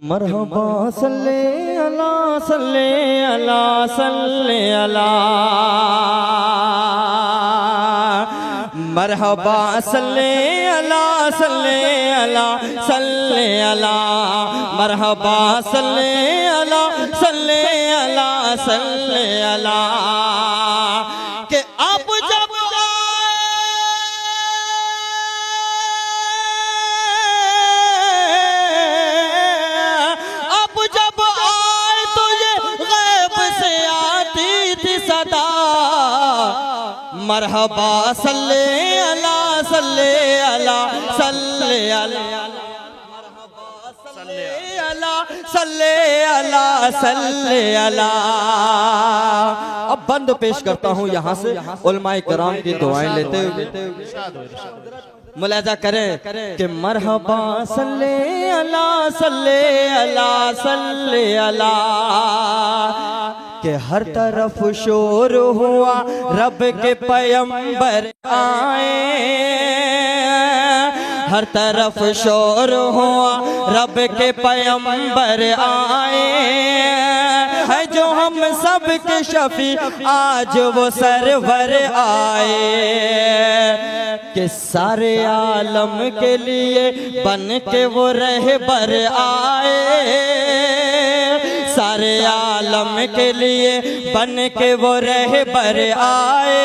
मरहबा सल्ले अला सल्ले अला सल्ले अला मरहबा सल्ले अला सल्ले अला सल्ले अला मरहबा सल्ले अला सल्ले अला सल्ले अला के अब जब मरहबा सल्ले अला सल्ले अला सल्ले अला मरहबा सल्ले अला सल्ले अला सल्ले अला। अब बंद पेश करता हूँ यहाँ से उलमाए कराम की दुआएं लेते हुए मुलाजा करें कि मरहबा सल्ले अला सल्ले अला सल्ले अला के हर तरफ शोर हुआ रब के पैगंबर आए, हर तरफ शोर हुआ रब के पैगंबर आए है जो हम सब के शफी आज वो सरवर आए कि सारे आलम के लिए बन के वो रहबर आए, सारे आलम के लिए बन के वो रहबर आए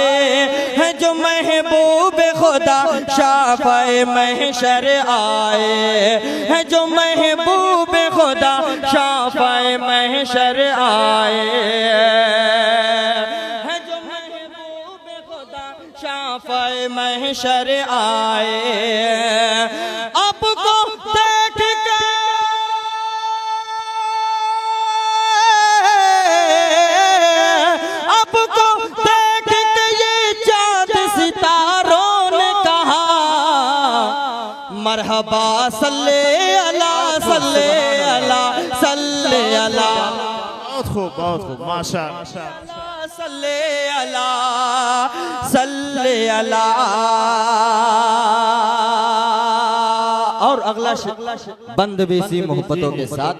हैं जो महबूब खुदा शाफ़ाए महशर आए हैं जो महबूब खुदा शाफ़ाए महशर आए हैं जो महबूब खुदा शाफ़ाए महशर आए। आपको देख के मरहबा सल्ले अला सल्ले अला सल्ले अला। बहुत खूब माशाअल्लाह। सल्ले अला सल्ले अला। और अगला बंद भी इसी मोहब्बतों के साथ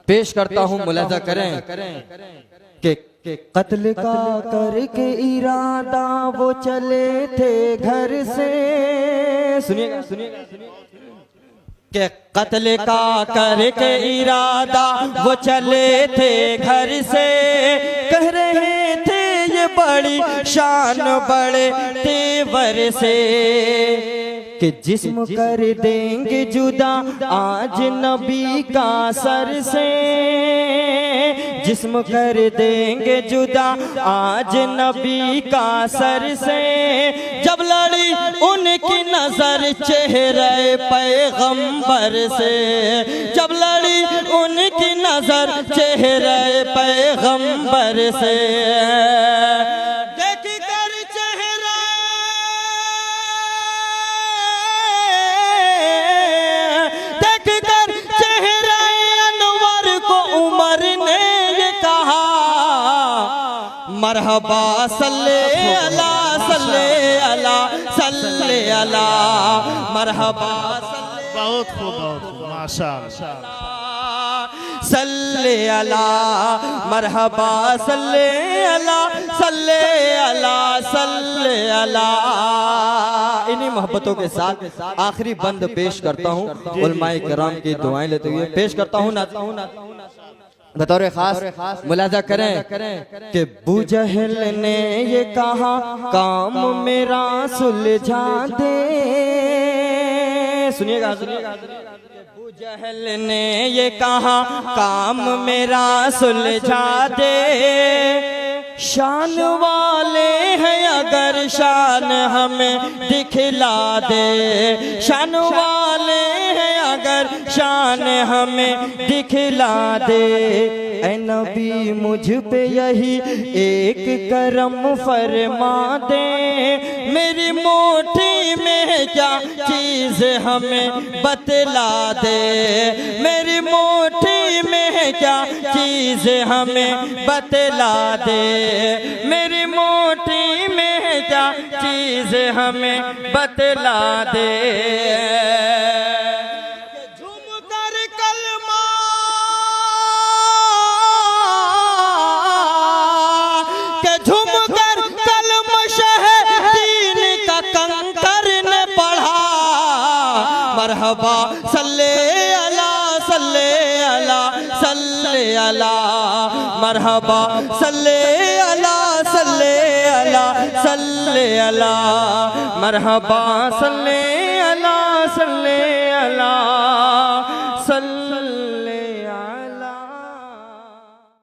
पेश करता हूँ, मुलाजा करें कि कत्ल का करके इरादा वो चले थे घर से, सुनिएगा कि कत्ल का करके इरादा वो चले थे घर से, कह रहे थे ये बड़ी शान बड़े तेवर से कि जिस्म कर देंगे जुदा आज नबी का सर से, जिस्म कर देंगे जुदा आज नबी का सर से। जब लड़ी उनकी नजर चेहरे पैगंबर से, जब लड़ी उनकी नजर चेहरे पैगंबर से, देख कर चेहरा देख कर चेहरा अनवर को उमर ने मरहबा सल्ले अला सल्ले अला सल्ले अला मरहबा बहुत खूब माशाअल्लाह। सल्ले अला मरहबा सल्ले अला सल्ले अला सल्ले अला। इन्हीं मोहब्बतों के साथ आखिरी बंद पेश करता हूँ, उलमाए किराम की दुआएं लेते हुए पेश करता हूँ ना बतौर खास मुलाजा करें कि बूजहल ने ये कहा काम मेरा सुलझा दे, सुनिएगा बूजहल ने ये कहा काम मेरा सुलझा दे, शान वाले हैं अगर शान हमें दिखला दे, शान वाले हैं अगर शान हमें दिखला दे, ऐ नबी मुझ पे यही एक करम फरमा दे, मेरी मुट्ठी में क्या चीज हमें बतला दे, मेरी मुट्ठी में क्या चीज हमें बतला दे, मेरी मुट्ठी में क्या चीज हमें बतला दे। झूम कर कलमा मरहबा सल्ले अला सल्ले अला सल्ले अला मरहबा सल्ले अला सल्ले अला सल्ले अला मरहबा सल्ले अला सल्ले अला